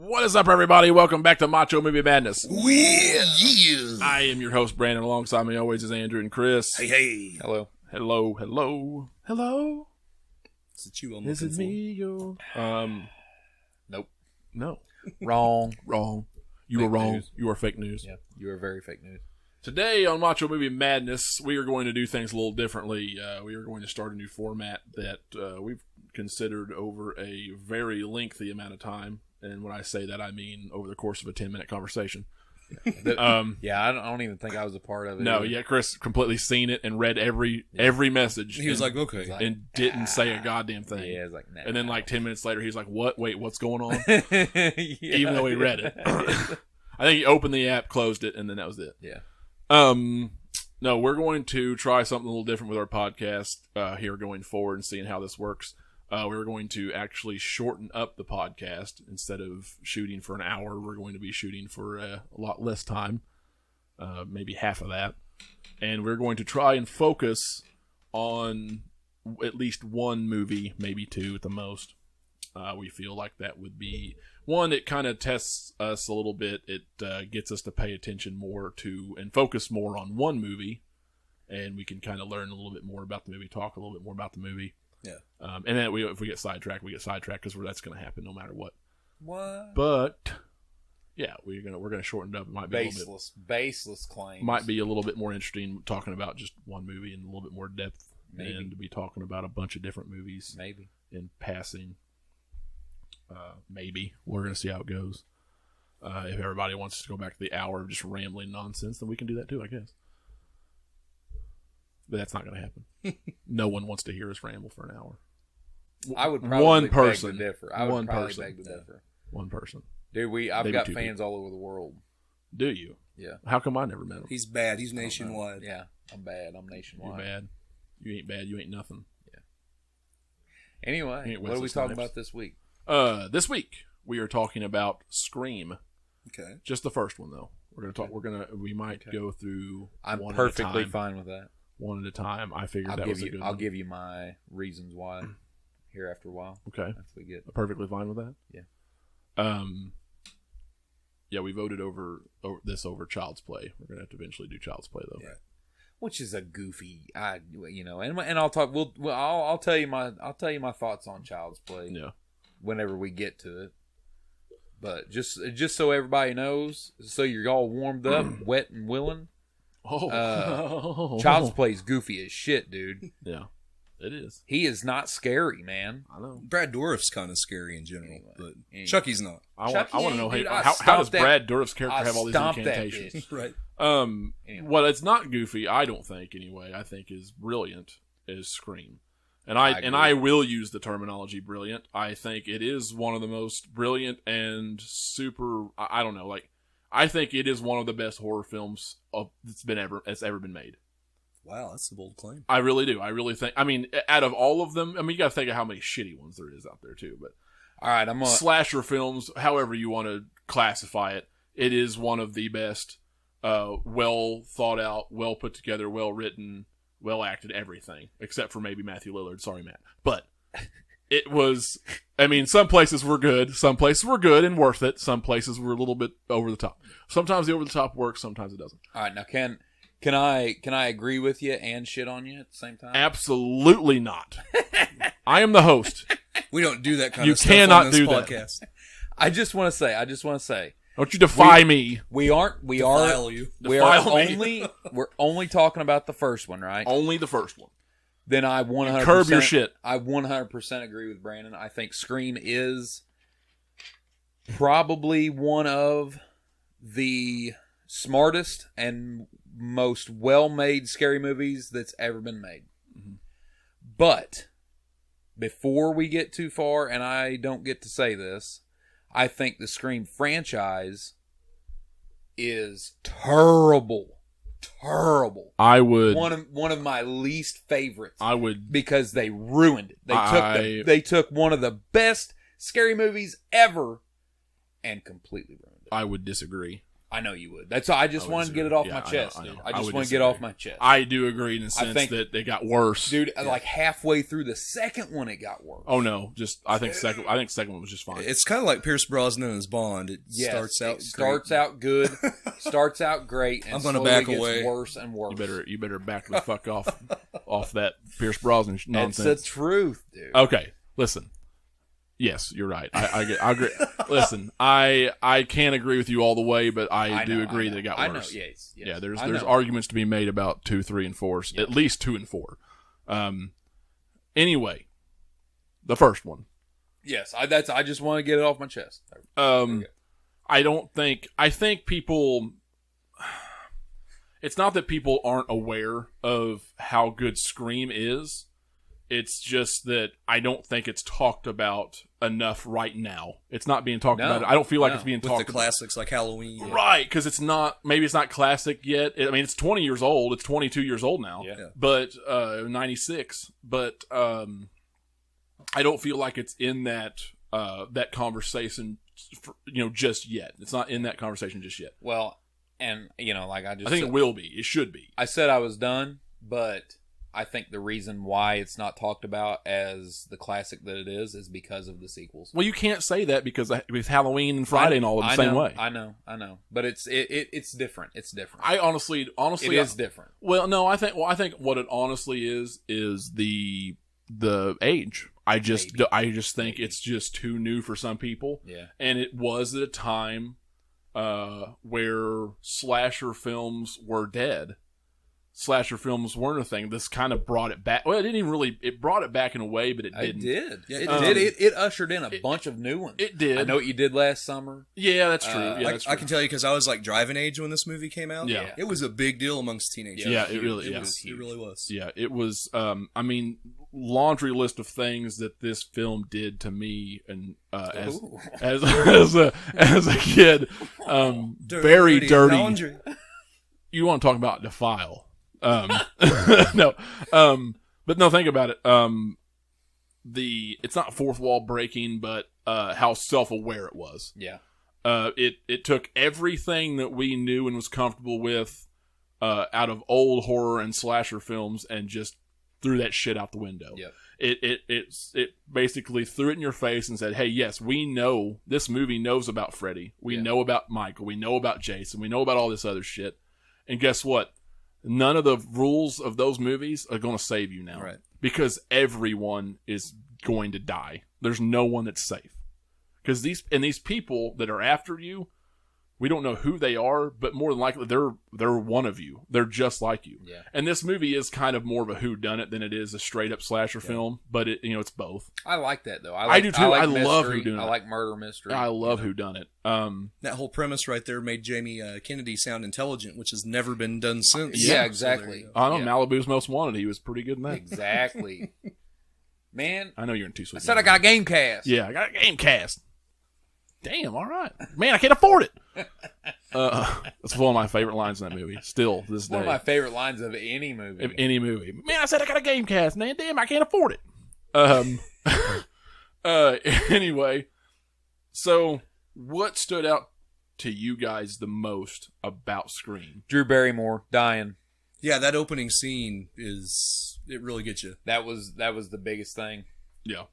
What is up, everybody? Welcome back to Macho Movie Madness. Yeah. I am your host, Brandon. Alongside me always is Andrew and Chris. Hey. Hello. Is it you I'm Is it looking me? You? Nope. No. Wrong. You Fake were wrong. news. You are fake news. Yeah, you are very fake news. Today on Macho Movie Madness, we are going to do things a little differently. We are going to start a new format that we've considered over a very lengthy amount of time. And when I say that, I mean over the course of a 10-minute conversation. Yeah, I don't even think I was a part of it. No, yeah, Chris completely seen it and read every message. He was like, okay. And didn't say a goddamn thing. Yeah, it's like, nah. And then like 10 minutes later, he's like, what? Wait, what's going on? Yeah. Even though he read it. I think he opened the app, closed it, and then that was it. Yeah. No, we're going to try something a little different with our podcast here going forward and seeing how this works. We're going to actually shorten up the podcast. Instead of shooting for an hour, we're going to be shooting for a lot less time, maybe half of that. And we're going to try and focus on at least one movie, maybe two at the most. We feel like that would be one. It kind of tests us a little bit. It gets us to pay attention more to and focus more on one movie, and we can kind of learn a little bit more about the movie, talk a little bit more about the movie. Yeah. And then if we get sidetracked, we get sidetracked because that's going to happen no matter what. What? But yeah, we're gonna shorten it up. It might be baseless claims. Might be a little bit more interesting talking about just one movie in a little bit more depth, Maybe. and to be talking about a bunch of different movies. Maybe In passing. Maybe we're gonna see how it goes. If everybody wants to go back to the hour of just rambling nonsense, then we can do that too, I guess. But that's not going to happen. No one wants to hear us ramble for an hour. I would probably one person beg to differ. I would one probably person. beg to differ. One person. Dude, I've Maybe got two fans all over the world. Do you? Yeah. How come I never met him? He's bad. He's nationwide. Yeah, I'm bad. I'm You nationwide. bad. You ain't bad. You ain't nothing. Anyway, You ain't what are we Wesley talking Snipes. about this week? This week we are talking about Scream. Okay. Just the first one though. We're gonna talk. We might go through. I'm one perfectly at a time. fine with that. One at a time. I figured that was a good I'll one. give you my reasons why here after a while. Okay. After we get Perfectly fine with that. Yeah. Yeah, we voted over over Child's Play. We're gonna have to eventually do Child's Play though. Yeah. which is a goofy, and I'll talk. I'll tell you my thoughts on Child's Play. Yeah. Whenever we get to it, but just so everybody knows, so you're all warmed up, wet and willing. Child's Play's goofy as shit, dude. Yeah, it is. He is not scary, man. I know. Brad Dourif's kind of scary in general, Anyway. Chucky's not. I Chucky want to know ain't, dude, how does Brad Dourif's character have all these stomped that incantations? bitch. Right. Anyway. What it's not goofy, I don't think anyway. I think is brilliant is Scream, and I I agree. will use the terminology brilliant. I think it is one of the most brilliant and super. I don't know, like I think it is one of the best horror films that's ever been made. Wow, that's a bold claim. I really do. I really think. I mean, out of all of them, I mean, you got to think of how many shitty ones there is out there too. But All right, I'm gonna. slasher films, however you want to classify it, it is one of the best. Well thought out, well put together, well written, well acted, everything except for maybe Matthew Lillard. Sorry, Matt, but it was. I mean, some places were good, some places were good and worth it. Some places were a little bit over the top. Sometimes the over the top works, sometimes it doesn't. All right, now can I agree with you and shit on you at the same time? Absolutely not. I am the host. We don't do that kind You of stuff cannot on this do that. podcast. I just want to say. Don't you defy me? We are Defile you. we're only talking about the first one, right? Only the first one. Then I 100% Curb your shit. I 100% agree with Brandon. I think Scream is probably one of the smartest and most well-made scary movies that's ever been made. Mm-hmm. But before we get too far, and I don't get to say this, I think the Scream franchise is terrible. Terrible. I would. One of my least favorites. I would. Because they ruined it. They took one of the best scary movies ever and completely ruined it. I would disagree. I know you would. That's I just wanted to get it off my chest, dude. I just want to get off my chest. I do agree in the sense that they got worse, dude. Like halfway through the second one, it got worse. Oh no, I think second one was just fine. It's kind of like Pierce Brosnan as Bond. It starts out good, starts out great, and I'm gonna back away. Gets worse and worse. You better back the fuck off that Pierce Brosnan nonsense. That's the truth, dude. Okay, listen. Yes, you're right. I agree. Listen, I can't agree with you all the way, but I do agree that it got worse. I know. Yes. Yeah, there's arguments to be made about 2, 3, and 4. Yes. At least 2 and 4. Anyway, the first one. Yes, I just want to get it off my chest. I think people. It's not that people aren't aware of how good Scream is. It's just that I don't think it's talked about enough right now. It's not being talked about. I don't feel like it's being talked about. With the classics like Halloween. Yeah. Right, because it's not, maybe it's not classic yet. It's 20 years old. It's 22 years old now. Yeah. But, 96. But, I don't feel like it's in that conversation, just yet. It's not in that conversation just yet. Well, and, like I think it will be. It should be. I said I was done, but I think the reason why it's not talked about as the classic that it is because of the sequels. Well, you can't say that because Halloween and Friday and all the same way. I know. But it's different. It's different. I honestly, it is different. Well, no, I think what it honestly is the age. I just think it's just too new for some people. Yeah. And it was at a time where slasher films were dead. Slasher films weren't a thing. This kind of brought it back. Well, it didn't even really. It brought it back in a way, but it didn't. It did. Yeah, it did. It ushered in a bunch of new ones. It did. I know what you did last summer. Yeah, that's true. That's true. I can tell you because I was like driving age when this movie came out. Yeah, it was a big deal amongst teenagers. Yeah, it really was. Yeah, it was. Laundry list of things that this film did to me, and as a kid, very dirty. Laundry. You want to talk about defile? No, but no, think about it. It's not fourth wall breaking, but how self-aware it was. Yeah. It took everything that we knew and was comfortable with out of old horror and slasher films and just threw that shit out the window. Yep. It basically threw it in your face and said, "Hey, yes, we know this movie knows about Freddy. We know about Michael. We know about Jason. We know about all this other shit. And guess what? None of the rules of those movies are going to save you now. Right. Because everyone is going to die. There's no one that's safe. Because these people that are after you, we don't know who they are, but more than likely they're one of you. They're just like you. Yeah. And this movie is kind of more of a whodunit than it is a straight up slasher film, but it's both. I like that though. I do too. I love whodunit. I like murder mystery. I love whodunit. That whole premise right there made Jamie Kennedy sound intelligent, which has never been done since. Yeah, exactly. I know Malibu's Most Wanted. He was pretty good in that. Exactly. Man, I know you're in too sweet. I said I got a game cast. Yeah, I got a game cast. Damn, all right. Man, I can't afford it. That's one of my favorite lines in that movie. Still, to this day. One of my favorite lines of any movie. Man, I said I got a game cast, man. Damn, I can't afford it. Anyway, so what stood out to you guys the most about Scream? Drew Barrymore dying. Yeah, that opening scene it really gets you. That was the biggest thing. Yeah.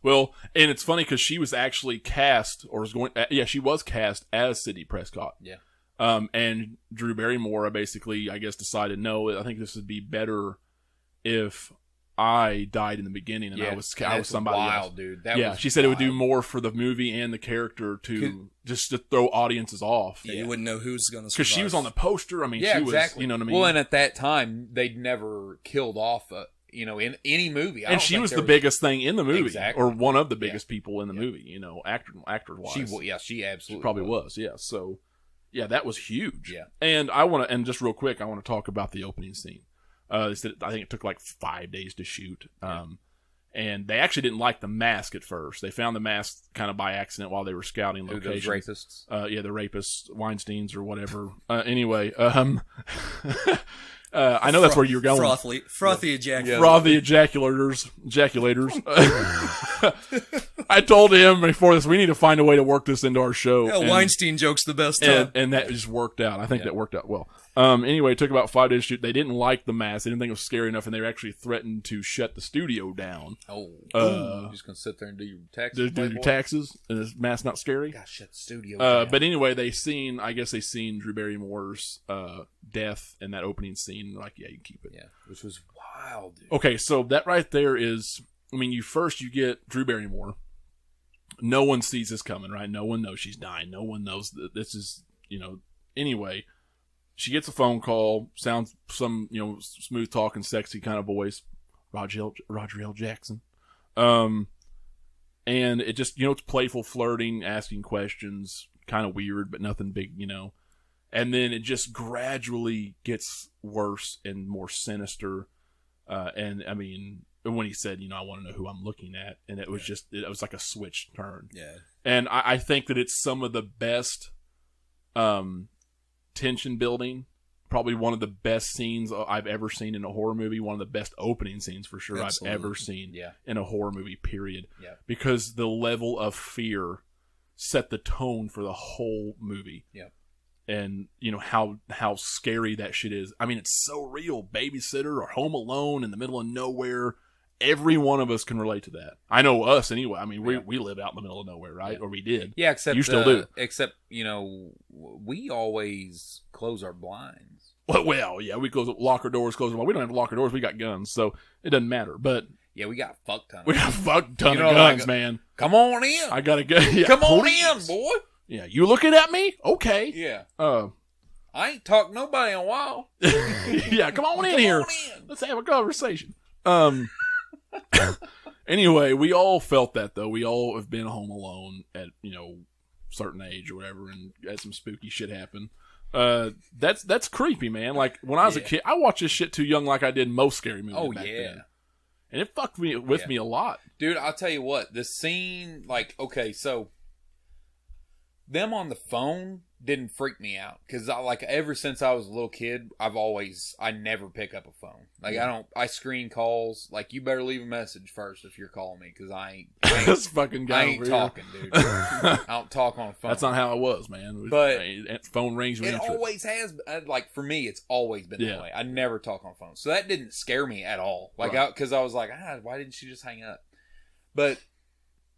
Well, and it's funny because she was actually cast, she was cast as Sidney Prescott. Yeah. And Drew Barrymore basically, I guess, decided, no, I think this would be better if I died in the beginning and I was somebody else. Dude. She said it would do more for the movie and the character to throw audiences off. Yeah, you wouldn't know who's going to survive. Because she was on the poster. I mean, she was, exactly. You know what I mean? Well, and at that time, they'd never killed off in any movie. And she was the biggest thing in the movie. Exactly. Or one of the biggest people in the movie, actor-wise. She absolutely She probably was, yeah. So, yeah, that was huge. Yeah. And just real quick, I want to talk about the opening scene. I think it took like 5 days to shoot. And they actually didn't like the mask at first. They found the mask kind of by accident while they were scouting locations. Those rapists? The rapists, Weinsteins or whatever. Anyway, I know that's where you're going. Frothy ejaculators. Frothy ejaculators. I told him before this, we need to find a way to work this into our show. Yeah, and, Weinstein joke's the best time. and that just worked out. I think that worked out well. Anyway, it took about 5 days to shoot. They didn't like the mask. They didn't think it was scary enough, and they were actually threatened to shut the studio down. You're just gonna sit there and do your taxes. Do your taxes, and this mask not scary. Gosh, shut the studio down. But anyway, I guess they seen Drew Barrymore's death in that opening scene. Like, yeah, you can keep it. Yeah, which was wild, dude. Okay, so that right there is, I mean, you get Drew Barrymore. No one sees this coming, right? No one knows she's dying. No one knows that this is, anyway. She gets a phone call, sounds some, smooth talking, sexy kind of voice, Roger L. Jackson. And it just, it's playful flirting, asking questions, kind of weird, but nothing big, And then it just gradually gets worse and more sinister. And I mean, when he said, I want to know who I'm looking at, and it was it was like a switch turn. Yeah. And I think that it's some of the best, tension building, probably one of the best scenes I've ever seen in a horror movie, one of the best opening scenes for sure I've ever seen in a horror movie, period. Yeah. Because the level of fear set the tone for the whole movie. Yeah. And how scary that shit is. I mean, it's so real. Babysitter or Home Alone in the middle of nowhere. Every one of us can relate to that. I know us anyway. I mean, we live out in the middle of nowhere, right? Or we did. Yeah, except you still do. Except we always close our blinds. Well, yeah, we lock our doors, close them. We don't have to lock our doors. We got guns, so it doesn't matter. But yeah, we got fuck ton. We got a fuck ton of guns, man. Come on in. I gotta go. Yeah, come on in, boy. Yeah, you looking at me? Okay. Yeah. I ain't talked to nobody in a while. Yeah, come on in here. Let's have a conversation. Anyway, we all felt that though. We all have been home alone at certain age or whatever, and had some spooky shit happen. That's creepy, man. Like when I was a kid, I watched this shit too young, like I did most scary movies back then, and it fucked me with me a lot, dude. I'll tell you what, the scene, like, okay, so them on the phone didn't freak me out because ever since I was a little kid, I never pick up a phone. Like I screen calls. Like, you better leave a message first if you're calling me because I ain't this fucking guy. I ain't talking, dude. I don't talk on the phone. That's not how it was, man. But phone rings. It always has. Like for me, it's always been that way. I never talk on the phone, so that didn't scare me at all. Like because I was like, why didn't she just hang up? But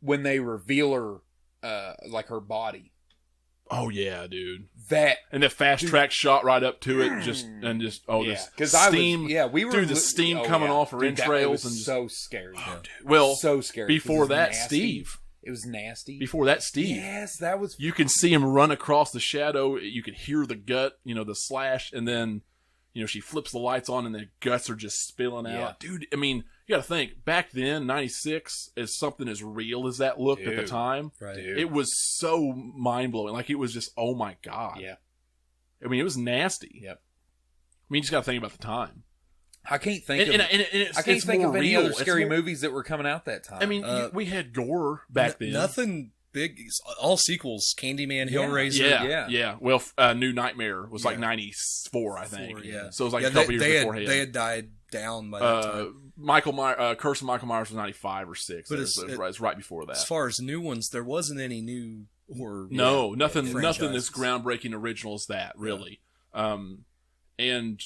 when they reveal her, like her body. Oh yeah, dude. That and the fast track shot right up to it, this steam. We were the steam coming off her entrails, and so scary. Oh, dude. Well, so scary. Before that, nasty. Steve. It was nasty. Before that, Steve. Yes, that was. You can see him run across the shadow. You could hear the gut, the slash, and then, she flips the lights on, and the guts are just spilling out, dude. I mean. You got to think, back then, 96, as something as real as that looked at the time, it was so mind-blowing. Like, it was just, oh my God. Yeah. I mean, it was nasty. Yep. I mean, you just got to think about the time. I can't think of any other scary movies that were coming out that time. I mean, we had gore back then. Nothing big. All sequels. Candyman, Hellraiser. Yeah. Well, New Nightmare was like 94, I think. So it was like a couple years beforehand. They had died down by that time. Curse of Michael Myers was 95 or 6. But it's right before that. As far as new ones, there wasn't any new horror. Nothing as groundbreaking original as that, really. And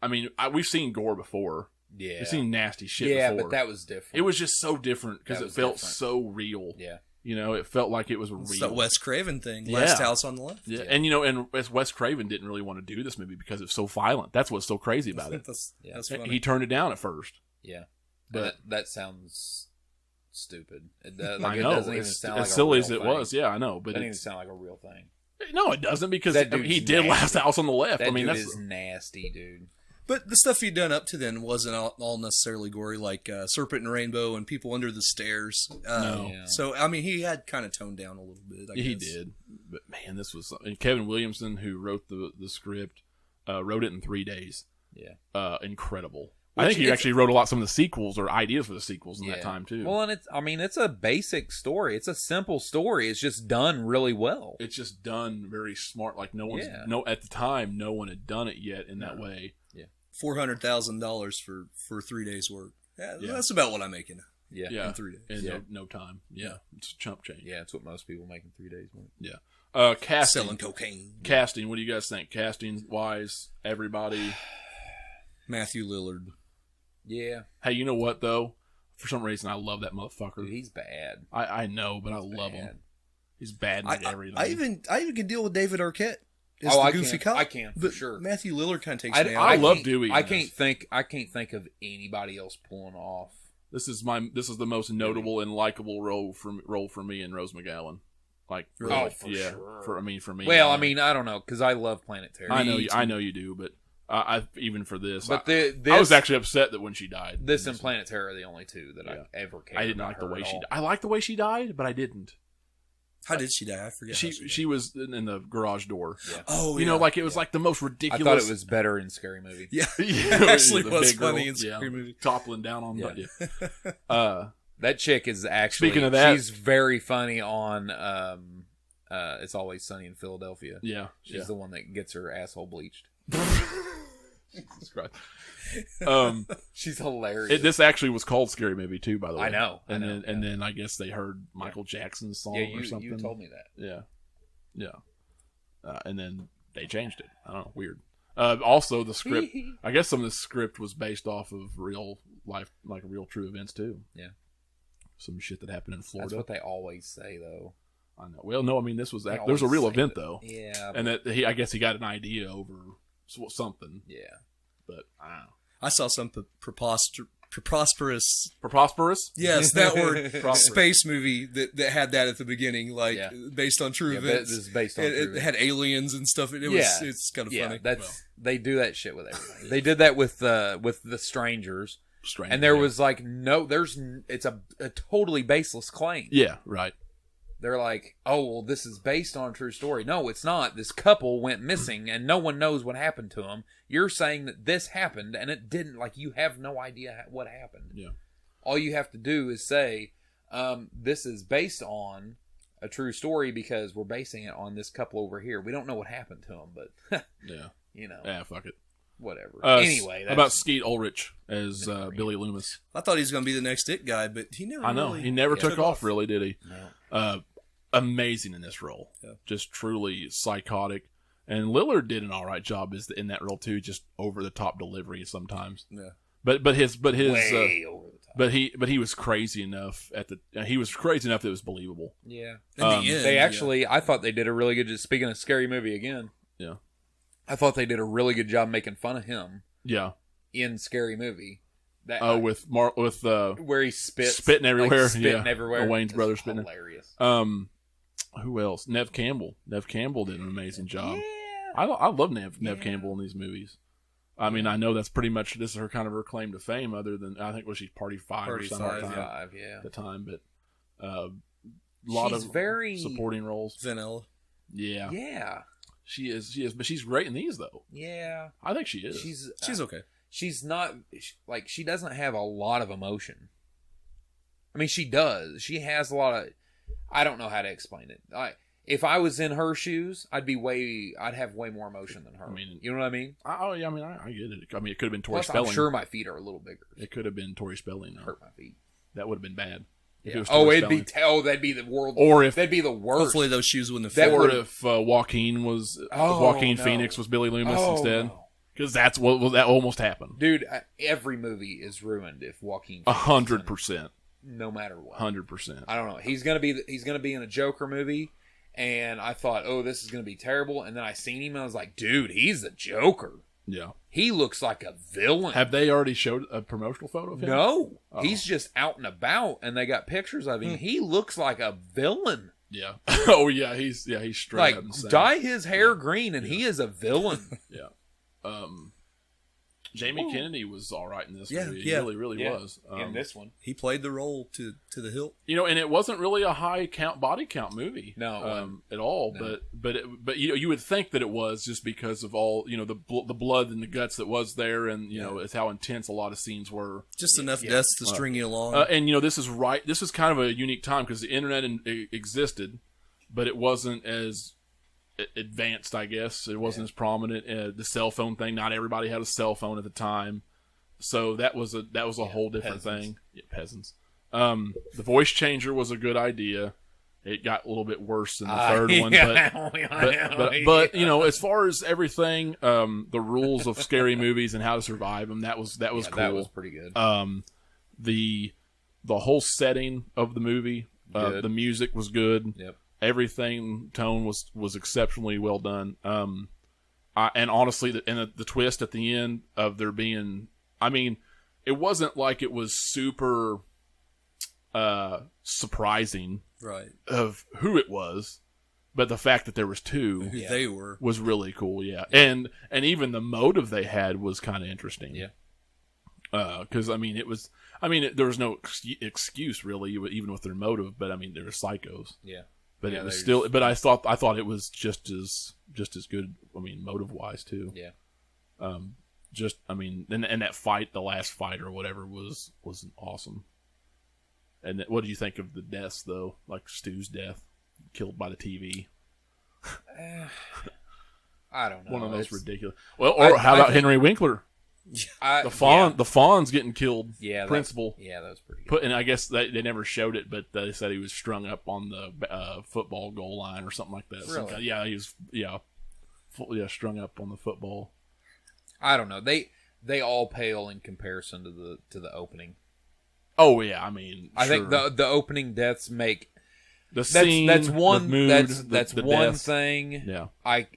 I mean, we've seen gore before. Yeah, we've seen nasty shit before. Yeah, but that was different. It was just so different because it felt so real. Yeah. It felt like it was real. It's the Wes Craven thing. Last House on the Left. Yeah. And, and Wes Craven didn't really want to do this movie because it's so violent. That's what's so crazy about it. That's funny. He turned it down at first. Yeah. But that sounds stupid. I know. It doesn't even sound as silly as it was. Yeah, I know. But it doesn't even sound like a real thing. No, it doesn't because he did Last House on the Left. That dude is nasty, dude. But the stuff he'd done up to then wasn't all necessarily gory, like Serpent and Rainbow and People Under the Stairs. No. So, I mean, he had kind of toned down a little bit, I guess. He did. But, man, this was... And Kevin Williamson, who wrote the script, wrote it in 3 days. Yeah. Incredible. I think he actually wrote some of the sequels or ideas for the sequels in that time, too. Well, and it's a basic story. It's a simple story. It's just done really well. It's just done very smart. Like, at the time, no one had done it yet in that way. $400,000 for 3 days' work. Yeah, that's about what I'm making Yeah. in 3 days. in Yeah. no time. Yeah, it's chump change. Yeah, it's what most people make in 3 days. Mark. Yeah. Casting. Selling cocaine. Casting. What do you guys think? Casting wise, everybody. Matthew Lillard. Yeah. Hey, you know what though? For some reason, I love that motherfucker. Dude, he's bad. I know, but I love him. He's bad in everything. I even can deal with David Arquette as Oh, the I goofy can. cop. I can, for but sure. Matthew Lillard kind of takes me out. I love can't- Dewey in I this. can't think of anybody else pulling off. This is the most notable and likable role for me in Rose McGowan. Like, Really? Oh, for yeah, sure. for me. Well, I mean, I don't know because I love Planet Terror. I know you do, but I even for this, But I this was actually upset that when she died. this and Planet Terror are the only two that Yeah. I ever cared. I didn't about like the her way at she all. died. I liked the way she died, but I didn't. How did she die? I forget. She was in the garage door. Yeah. Oh, You know, like it was like the most I ridiculous. thought it was better in Scary Movie. Yeah, Yeah, it actually the was big girl, funny in Scary Movie. toppling down on. Yeah. That chick is actually. Speaking of that- she's very funny on. It's Always Sunny in Philadelphia. Yeah, She's the one that gets her asshole bleached. Jesus Christ. She's hilarious. This actually was called Scary Movie too, by the way. I know. And then I guess they heard Michael Jackson's song yeah, or something. you told me that. Yeah. And then they changed it. I don't know. Weird. Also, the script. I guess some of the script was based off of real life, like real true events too. Yeah. Some shit that happened in Florida. That's what they always say, though. I know. Well, no, I mean this was They there's a always real say event that. though. Yeah. And that I guess he got an idea over something, Yeah. but I don't know. I saw some preposterous. Prosperous? Yes, that word. Prosperous. Space movie that had that at the beginning, like Yeah. based on true Yeah, events. this is based on It, true it events. had aliens and stuff. It's kind of Yeah, funny. they do that shit with everything. They did that with the Strangers, Strange. and there yeah. was like it's a totally baseless claim. Yeah, right. They're like, oh well, this is based on a true story. No, it's not. This couple went missing, and no one knows what happened to them. You're saying that this happened, and it didn't. Like you have no idea what happened. Yeah. All you have to do is say, this is based on a true story because we're basing it on this couple over here. We don't know what happened to them, but Yeah. you know, Yeah, fuck it. whatever. how Anyway, that's about Skeet Ulrich as Billy Loomis? I thought he was going to be the next It guy, but he never. I know. really He never took took off, really, did he? No. Amazing in this role. Yeah. Just truly psychotic. And Lillard did an all right job in that role too, just over the top delivery sometimes. Yeah. Way over the top. But he was crazy enough that it was believable. Yeah. In the end, They actually, I thought they did a really good job. Speaking of Scary Movie again, Yeah. I thought they did a really good job making fun of him Yeah. in Scary Movie. That With where he spits, spitting everywhere. like, spitting Yeah. everywhere. The Wayne's It's brothers spitting. hilarious. Who else? Nev Campbell. Nev Campbell did an amazing job. Yeah. I love Nev Campbell in these movies. I mean, I know that's pretty much this is her claim to fame. Other than I think she Party 5 or something at the time. 5, yeah. At the time, but a lot She's of very supporting roles. Vanilla. Yeah, Yeah. she is, but she's great in these though. Yeah. I think she is. She's okay. She's not like she doesn't have a lot of emotion. I mean, she does. She has a lot of. I don't know how to explain it. If I was in her shoes, I'd have way more emotion than her. I mean, you know what I mean? I get it. I mean, it could have been Tori Plus, Spelling. I'm sure my feet are a little bigger. It could have been Tori Spelling. Though. Hurt my feet. That would have been bad. If Yeah. it was Oh, Tori it'd be. Spelling. That'd be the world. Or if that'd be the worst. Hopefully those shoes wouldn't have That fit. or would- if Joaquin was Oh, Joaquin no. Phoenix was Billy Loomis Oh, instead, no. because that's that almost happened. Dude, every movie is ruined if Joaquin. 100%. No matter what. 100%. I don't know. He's gonna be in a Joker movie, and I thought, oh, this is gonna be terrible. And then I seen him, and I was like, dude, he's the Joker. Yeah. He looks like a villain. Have they already showed a promotional photo of him? No, Oh. he's just out and about, and they got pictures of him. He looks like a villain. Yeah. Oh yeah, he's straight Like up insane. dye his hair green, and he is a villain. Yeah. Jamie Kennedy was all right in this Yeah, movie. He yeah. really Yeah. was. in this one, He played the role to the hilt. And it wasn't really a high body count movie. No, it wasn't. at all. No. But you would think that it was just because of all the blood and the guts that was there, and it's how intense a lot of scenes were. Just enough deaths to string you along. And this is kind of a unique time because the internet existed, but it wasn't as advanced, I guess. It wasn't as prominent. The cell phone thing, not everybody had a cell phone at the time, so that was a whole different peasants. thing. Yeah, peasants. The voice changer was a good idea. It got a little bit worse in the third one, but you know, as far as everything, the rules of scary movies and how to survive them, that was cool. That was pretty good. The whole setting of the movie, the music was good. Yep. Everything tone was exceptionally well done. And honestly, the twist at the end of there being, I mean, it wasn't like it was super surprising, right, of who it was, but the fact that there was two, who they were, was really cool. Yeah, and even the motive they had was kind of interesting. Yeah, because I mean, there was no excuse really, even with their motive. But I mean, they were psychos. Yeah. But it was still. But I thought it was just as good. I mean, motive wise too. Yeah. I mean, and that fight, the last fight or whatever, was awesome. And what do you think of the deaths though? Like Stu's death, killed by the TV. I don't know. One of those ridiculous. Well, or how about Henry Winkler? The fawn's getting killed. Yeah, principal. That was pretty good. And I guess they never showed it, but they said he was strung up on the football goal line or something like that. Really? Yeah, he was. Yeah, strung up on the football. I don't know. They all pale in comparison to the opening. Oh yeah, I mean, I think the opening deaths make the scene. That's one. The mood, that's the one deaths. thing. Yeah.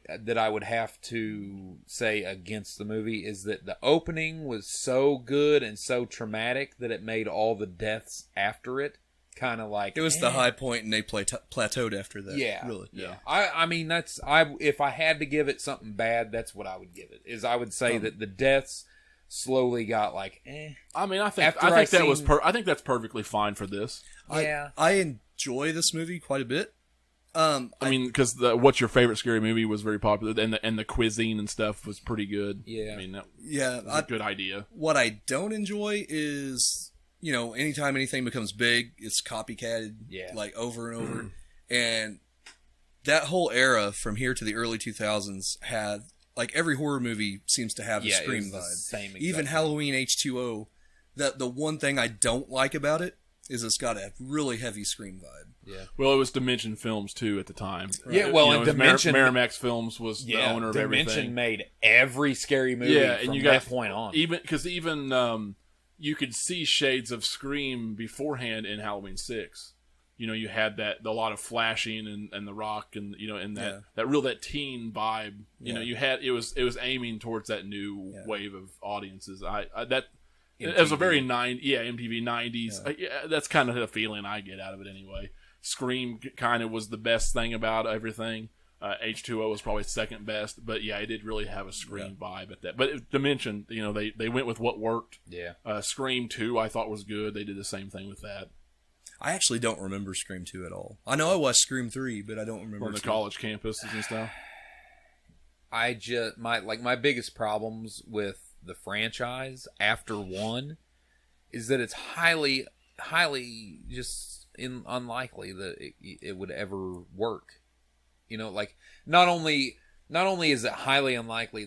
That I would have to say against the movie is that the opening was so good and so traumatic that it made all the deaths after it kind of like it was the high point, and they plateaued after that. Yeah, really. Yeah. I mean, if I had to give it something bad, that's what I would give it. Is I would say that the deaths slowly got like, I mean, I think that's perfectly fine for this. Yeah, I enjoy this movie quite a bit. I mean, because what's your favorite scary movie was very popular, and the quizzing and stuff was pretty good. Yeah, I mean, that was a good idea. What I don't enjoy is, you know, anytime anything becomes big, it's copycatted, like over and over, and that whole era from here to the early 2000s had. Like every horror movie seems to have a Scream vibe. Even Halloween H2O. The one thing I don't like about it is it's got a really heavy Scream vibe. Yeah. Well, it was Dimension Films too at the time. Right? Yeah. Well, and Dimension Miramax Films was the owner of everything. Dimension made every scary movie from that point on. Even you could see shades of Scream beforehand in Halloween 6. You know, you had a lot of flashing and the rock and, you know, and that teen vibe, you know, you had, it was aiming towards that new wave of audiences. It was a very MTV 90s. That's kind of the feeling I get out of it anyway. Scream kind of was the best thing about everything. H2O was probably second best, but it did really have a Scream vibe at that. But Dimension, you know, they went with what worked. Yeah. Scream 2 I thought was good. They did the same thing with that. I actually don't remember Scream 2 at all. I know I watched Scream 3, but I don't remember on the college campuses and stuff. My biggest problems with the franchise after 1 is that it's highly just unlikely that it would ever work. You know, like not only is it highly unlikely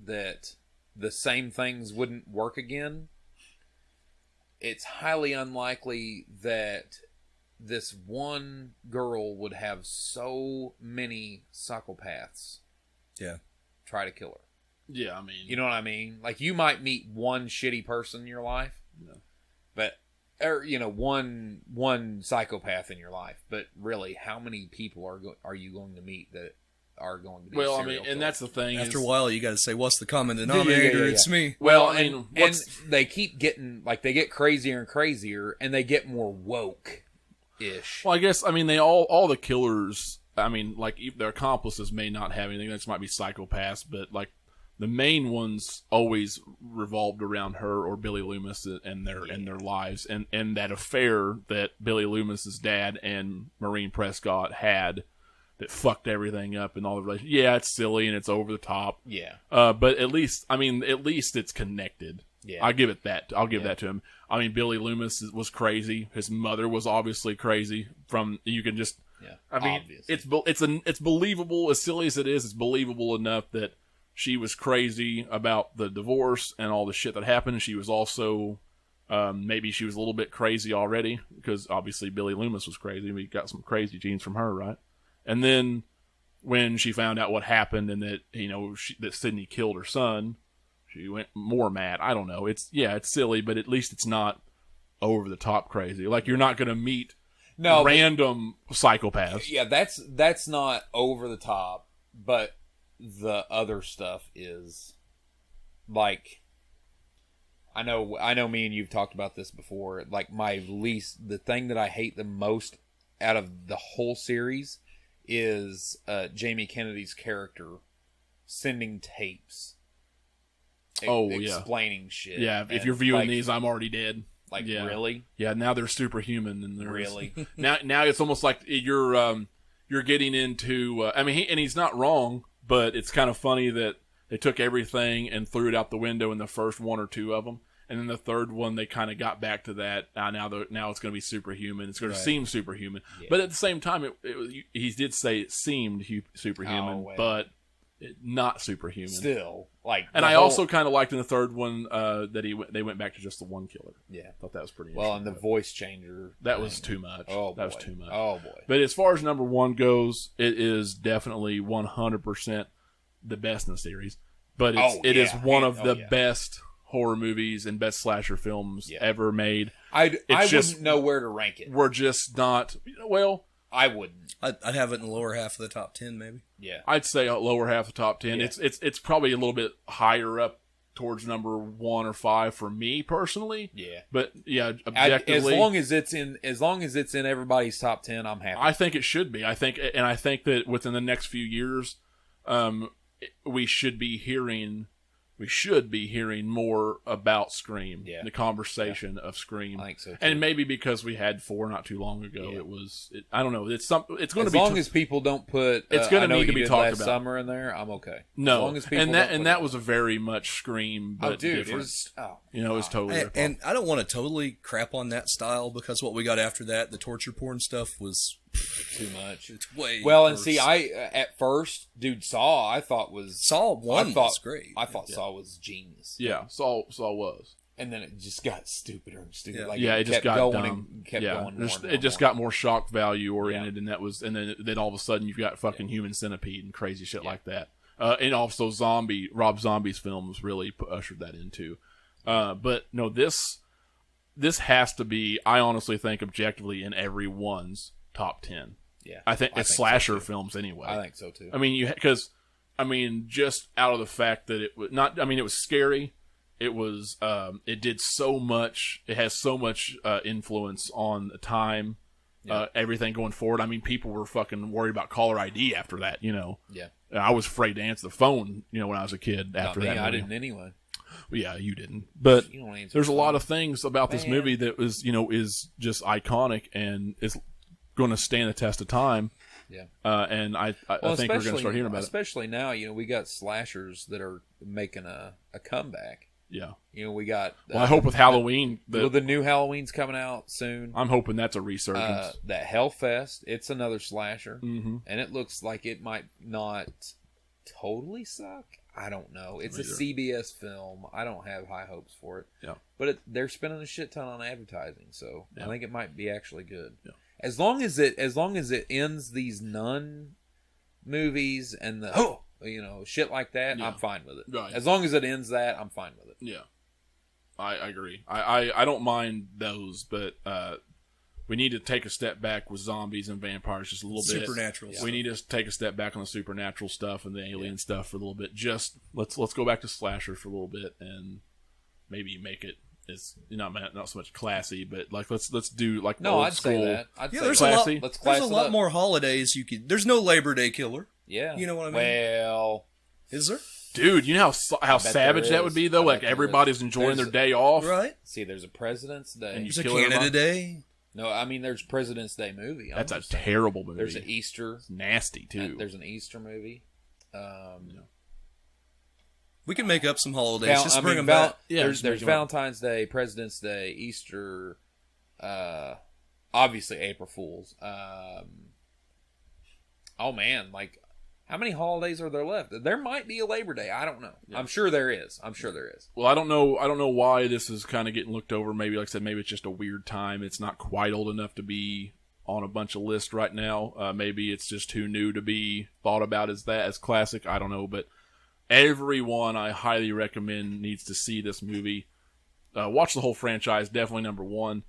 that the same things wouldn't work again, it's highly unlikely that this one girl would have so many psychopaths try to kill her. Yeah, I mean... You know what I mean? Like, you might meet one shitty person in your life, or, you know, one psychopath in your life, but really, how many people are you going to meet that are going to be serial killer? And that's the thing. After a while, you got to say, what's the common denominator? It's me. Well, and they keep getting, like, they get crazier and crazier, and they get more woke-ish. Well, I guess, I mean, all the killers, I mean, like, their accomplices may not have anything. That might be psychopaths, but, like, the main ones always revolved around her or Billy Loomis and their lives, and that affair that Billy Loomis's dad and Maureen Prescott had that fucked everything up and all the relations. Yeah, it's silly and it's over the top. Yeah. But at least it's connected. Yeah. I'll give that to him. I mean, Billy Loomis was crazy. His mother was obviously crazy. You can just. Yeah. I mean, it's believable. As silly as it is, it's believable enough that she was crazy about the divorce and all the shit that happened. She was also Maybe she was a little bit crazy already, because obviously Billy Loomis was crazy. We got some crazy genes from her, right? And then when she found out what happened and that, that Sydney killed her son, she went more mad. I don't know. It's silly, but at least it's not over the top crazy. Like, you're not going to meet random psychopaths. Yeah, that's not over the top, but the other stuff is like, I know me and you've talked about this before. Like, the thing that I hate the most out of the whole series is Jamie Kennedy's character sending tapes. Explaining shit. Yeah, if you're viewing these, I'm already dead. Like, really? Yeah, now they're superhuman, and they're really now it's almost like you're getting into. He's not wrong, but it's kind of funny that they took everything and threw it out the window in the first one or two of them, and then the third one they kind of got back to that. Now it's going to be superhuman. It's going to seem superhuman, but at the same time, he did say it seemed superhuman, but not superhuman. Still, I also kind of liked in the third one that they went back to just the one killer. Yeah, thought that was pretty. Well, and the voice changer was too much. Oh, boy. That was too much. Oh boy! But as far as number one goes, it is definitely 100% the best in the series. But it is one of the best horror movies and best slasher films ever made. I wouldn't know where to rank it. We're just not. Well, I wouldn't. I'd have it in the lower half of the top 10, maybe. Yeah, I'd say lower half of the top 10. Yeah. It's probably a little bit higher up towards number 1 or 5 for me personally. Yeah, but objectively, as long as it's in everybody's top 10, I'm happy. I think it should be. I think that within the next few years, we should be hearing more about Scream. Yeah. The conversation of Scream. I think so too. And maybe because we had 4 not too long ago, I don't know. It's going to be, as long as people don't put it's going to need to be talked about. Summer in there, I'm okay. No, as long as people that was a very much Scream, but different. It was totally. And I don't want to totally crap on that style, because what we got after that, the torture porn stuff, was too much. It's way worse. And see, I at first, dude, Saw was great. I thought Saw was genius. Yeah, Saw was. And then it just got stupider and stupider. It just got dumb. Going. It just got more shock value oriented, and then all of a sudden you've got fucking Human Centipede and crazy shit like that. And also Rob Zombie's films really ushered that into. But no, this has to be, I honestly think, objectively in everyone's top 10. Yeah, I think it's slasher films anyway. I think so too. I mean, just out of the fact that it was scary. It was, it did so much. It has so much influence on the time, everything going forward. I mean, people were fucking worried about caller ID after that. Yeah. I was afraid to answer the phone. When I was a kid. After that, I didn't anyway. Well, yeah, you didn't. But there's a lot of things about this movie that was, is just iconic and is going to stand the test of time. Yeah. And I think we're going to start hearing about it. Especially now, we got slashers that are making a comeback. Yeah. We got... I hope with Halloween... the new Halloween's coming out soon. I'm hoping that's a resurgence. That Hellfest, it's another slasher. Mm-hmm. And it looks like it might not totally suck. I don't know. It's a CBS film. I don't have high hopes for it. Yeah. But they're spending a shit ton on advertising, so I think it might be actually good. Yeah. As long as it ends these nun movies and the shit like that, I'm fine with it. Right. As long as it ends that, I'm fine with it. Yeah, I agree. I don't mind those, but we need to take a step back with zombies and vampires just a little bit. Supernatural. We need to take a step back on the supernatural stuff and the alien stuff for a little bit. Just let's go back to slasher for a little bit and maybe make it. It's not so much classy, but let's do old school. Say that. There's classy. There's a lot more holidays you could. There's no Labor Day killer. Yeah, you know what I mean. Well, is there? Dude, you know how savage that would be though. Like everybody's enjoying their day off, right? See, there's a President's Day. And there's a Canada Day. No, I mean there's President's Day movie. That's a terrible movie. There's an Easter. It's nasty too. There's an Easter movie. We can make up some holidays. Just bring them back. There's Valentine's Day, President's Day, Easter, obviously April Fool's. Oh man, How many holidays are there left? There might be a Labor Day. I don't know. Yeah. I'm sure there is. Well, I don't know why this is kind of getting looked over. Maybe, like I said, maybe it's just a weird time. It's not quite old enough to be on a bunch of lists right now. Maybe it's just too new to be thought about as classic. I don't know, but everyone I highly recommend needs to see this movie. Watch the whole franchise, definitely number one.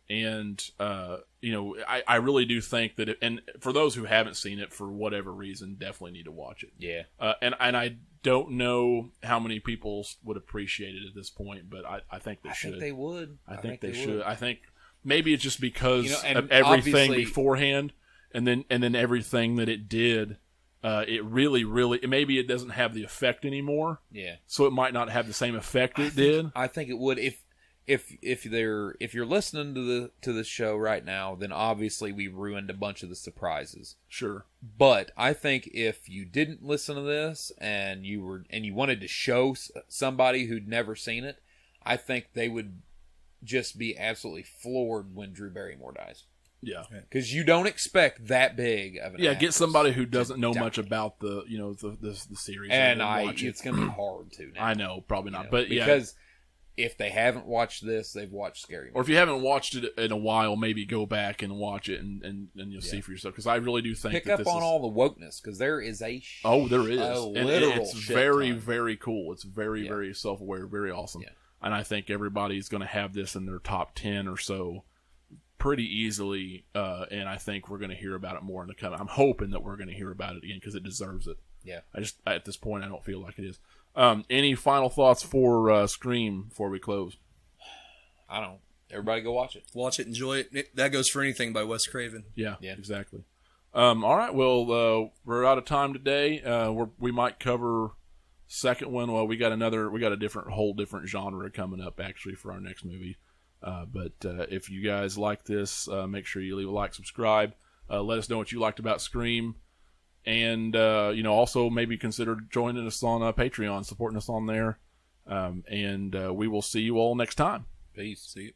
And, I really do think that, and for those who haven't seen it for whatever reason, definitely need to watch it. Yeah. And I don't know how many people would appreciate it at this point, but I think they should. I think they would. I think they should. I think maybe it's just because of everything obviously beforehand, and then everything that it did. It really, maybe it doesn't have the effect anymore. Yeah. So it might not have the same effect it did. I think it would if you're listening to the show right now, then obviously we ruined a bunch of the surprises. Sure. But I think if you didn't listen to this and you wanted to show somebody who'd never seen it, I think they would just be absolutely floored when Drew Barrymore dies. Yeah, because you don't expect that big of an get somebody who doesn't know much about the series, and it's going to be hard to. Now, I know, probably not, but because if they haven't watched this, they've watched Scary Movie. Or if you haven't watched it in a while, maybe go back and watch it and you'll see for yourself. Because I really do think pick up on all the wokeness, because there is there is and it's very very cool. It's very very self aware, very awesome, and I think everybody's going to have this in their top 10 or so pretty easily, and I think we're going to hear about it more in the coming. I'm hoping that we're going to hear about it again because it deserves it. Yeah. At this point, I don't feel like it is. Any final thoughts for Scream before we close? I don't. Everybody go watch it. Watch it, enjoy it. That goes for anything by Wes Craven. Yeah, exactly. All right, well, we're out of time today. We might cover second one. Well, we got a whole different genre coming up actually for our next movie. But if you guys like this, make sure you leave a like, subscribe. Let us know what you liked about Scream. And, also maybe consider joining us on Patreon, supporting us on there. And we will see you all next time. Peace. See you.